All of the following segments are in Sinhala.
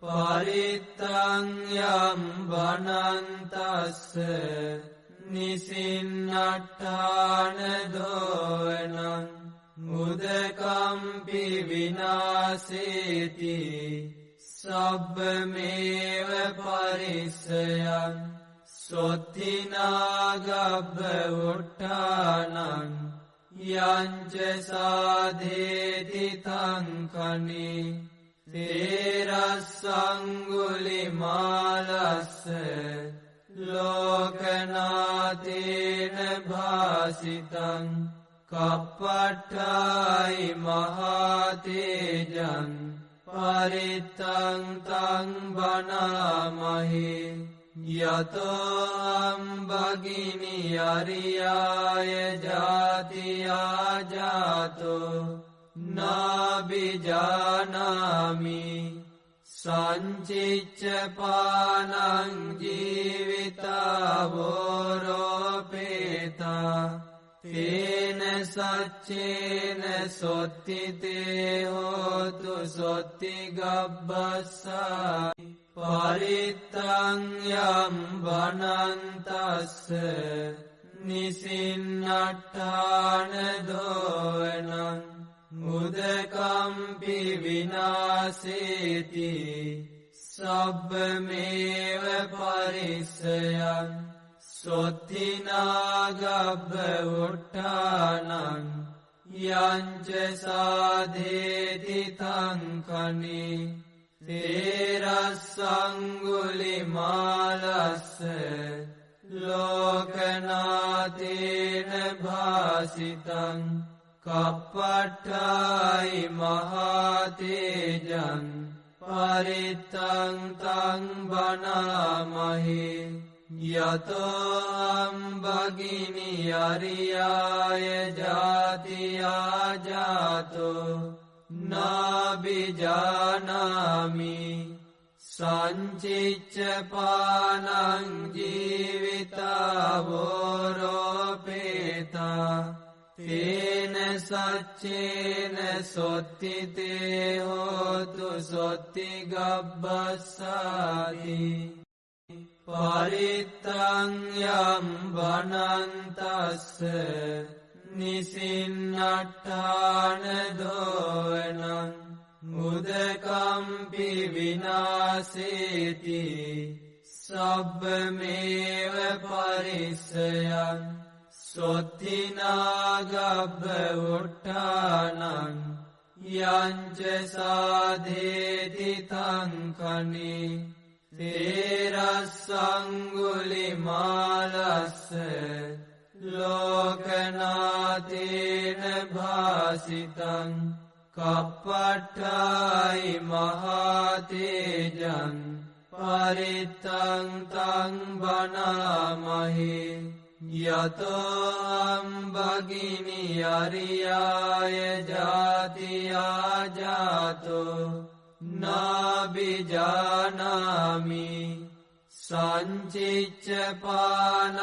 පරිත්තං යම් වනන්තස්ස නිසින්නට්ඨාන දෝවනං මුදකම්පි විනාසේති සබ්බමේව පරිස්සයං සොත්තිනාගබ්බ උට්ඨානං යංච සාධේති තංකනි තේරස්සංගුලිමාලස්ස ලෝකනාතේන භාසිතං කප්පට්ඨායි මහතේජං පරිත්තං තං බනාමහි යතෝ අම්බගිනි අරියාය ජාතියා ජාතෝ නාබිජානාමි සංචිච්ච පානං ජීවිතාවෝරෝපේතා තේන සච්චේන සොත්තිතේ හෝතු සොත්ති ගබ්බස්සායි පරිත්තං යම් වනන්තස්ස නිසින්නට්ඨාන දෝවනං මුදකම්පි විනාසේති සබ්බමේව පරිස්සයං සොත්තිනාගබ්බ උට්ඨානං යංච සාධේති තංකනි තේරස්සංගුලිමාලස්ස ලෝකනාතේන භාසිතං කප්පට්ඨායි මහතේජං පරිත්තං තං බනාමහි යතෝ අම්බගිනි අරියාය ජාතියා ජාතෝ නාබිජානාමි සංචිච්ච පානං ජීවිතාවෝරෝපේතා තේන සච්චේන සොත්තිතේ හෝතු සොත්ති ගබ්බස්සාති පරිත්තං යම් වනන්තස්ස නිසින්නට්ඨාන දෝවනං මුදකම්පි විනාසේති සබ්බමේව පරිස්සයං සොත්තිනාගබ්බ උට්ඨානං යංච සාධේති තංකනි තේරස්සංගුලිමාලස්ස ලෝකනාතේන භාසිතං කප්පට්ඨායි මහතේජං පරිත්තං තං බනාමහි යතෝ අම්බගිනි අරියාය ජාතියා ජාතෝ නාබිජානාමි සංචිච්ච පානං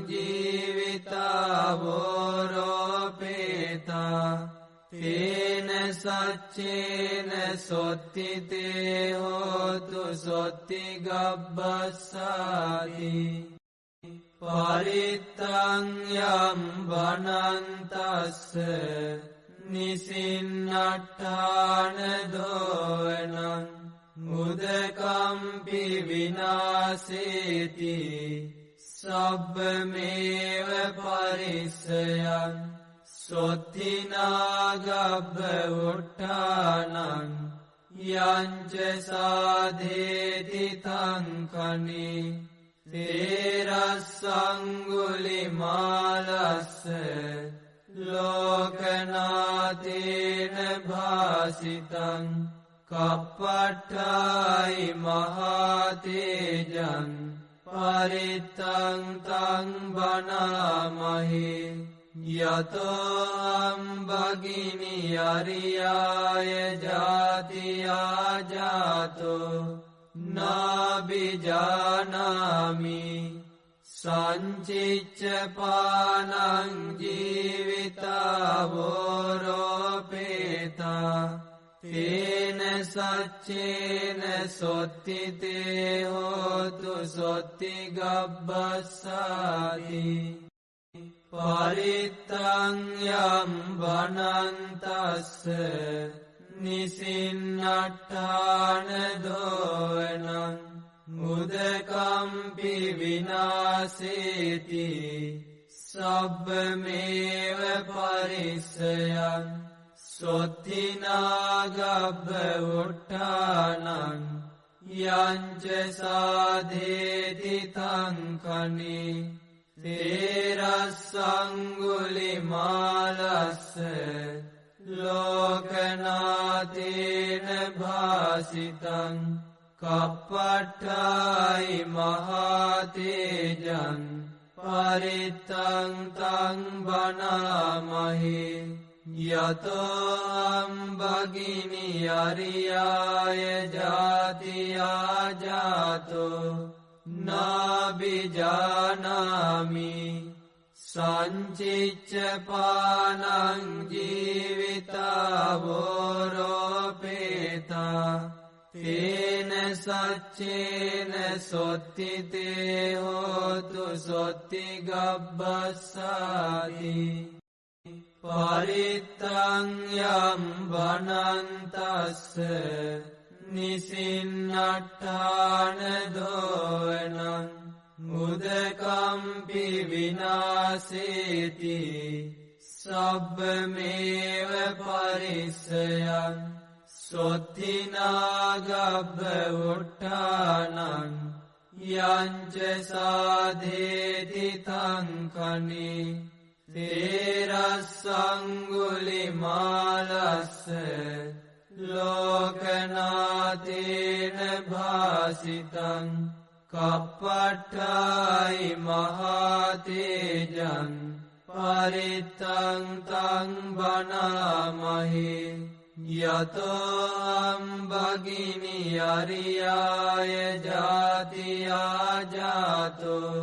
ජීවිතාවෝරෝපේතා තේන සච්චේන සොත්තිතේ හෝතු සොත්ති ගබ්බස්සාති පරිත්තං යම් වනන්තස්ස නිසින්නට්ඨාන දෝවනං මුදකම්පි විනාසේති සබ්බමේව පරිස්සයං සොත්තිනාගබ්බ උට්ඨානං යංච සාධේති තංකනි තේරස්සංගුලිමාලස්ස ලෝකනාතේන භාසිතං කප්පට්ඨායි මහතේජං පරිත්තං තං බනාමහි යතෝ අම්බගිනි අරියාය ජාතියා ජාතෝ නාබිජානාමි සංචිච්ච පානං ජීවිතාවෝරෝපේතා තේන සච්චේන සොත්තිතේ හෝතු සොත්තිගබ්බස්සාති පරිත්තං යම් වනන්තස්ස නිසින්නට්ඨාන දෝවනං මුදකම්පි විනාසේති සබ්බමේව පරිස්සයං සොත්තිනාගබ්බ උට්ඨානං යංච සාධේති තංකනි තේරස්සංගුලිමාලස්ස ලෝකනාතේන භාසිතං කප්පට්ඨායි මහතේජං පරිත්තං තං බනාමහි යතෝ භගිනි අරියාය ජාතියා ජාතෝ නාබිජානාමි සංචිච්ච පානං ජීවිතාවෝරෝපේතා තේන සච්චේන සොත්තිතේ හෝතු සොත්තිගබ්බස්සාති පරිත්තං යම් වනන්තස්ස නිසින්නට්ඨාන දෝවනං මුදකම්පි විනාසේති සබ්බමේව පරිස්සයං සොත්තිනාගබ්බ උට්ඨානං යංච සාධේති තංකනි තේරස්සංගුලිමාලස්ස ලෝකනාතේන භාසිතං කප්පට්ඨායි මහතේජං පරිත්තං තං බනාමහි යතෝ භගිනි අරියාය ජාතියා ජාතෝ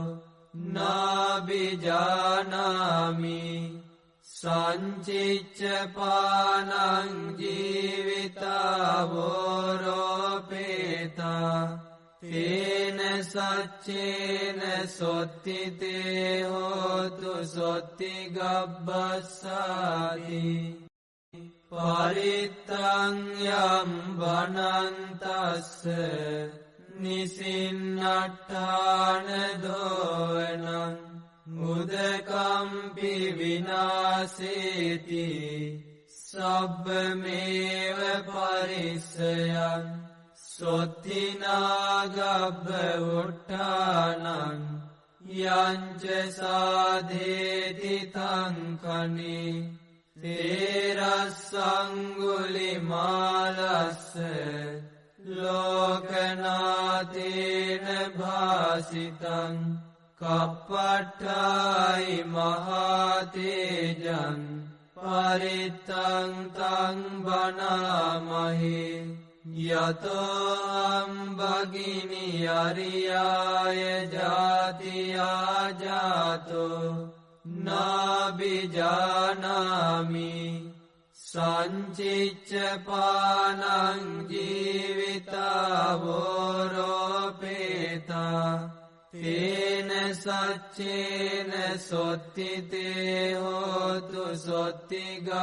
නාබිජානාමි සංචිච්ච පානං ජීවිතාවෝරෝපේතා තේන සච්චේන සොත්තිතේ හෝතු සොත්තිගබ්බස්සාති පරිත්තං යම් වනන්තස්ස නිසින්නට්ඨාන දෝවනං මුදකම්පි විනාසේති සබ්බමේව පරිස්සයං සොත්තිනාගබ්බ උට්ඨානං යංච සාධේති තංකනි තේරස්සංගුලිමාලස්ස ලෝකනාතේන භාසිතං කප්පට්ඨායි මහතේජං පරිත්තං තං බනාමහි යතෝ භගිනි අරියාය ජාතියා ජාතෝ නාබිජානාමි සංචිච්ච පානං ජීවිතාවෝරෝපේතා තේන සච්චේන සොත්තිතේ හෝතු සොත්තිගබ්බස්සාති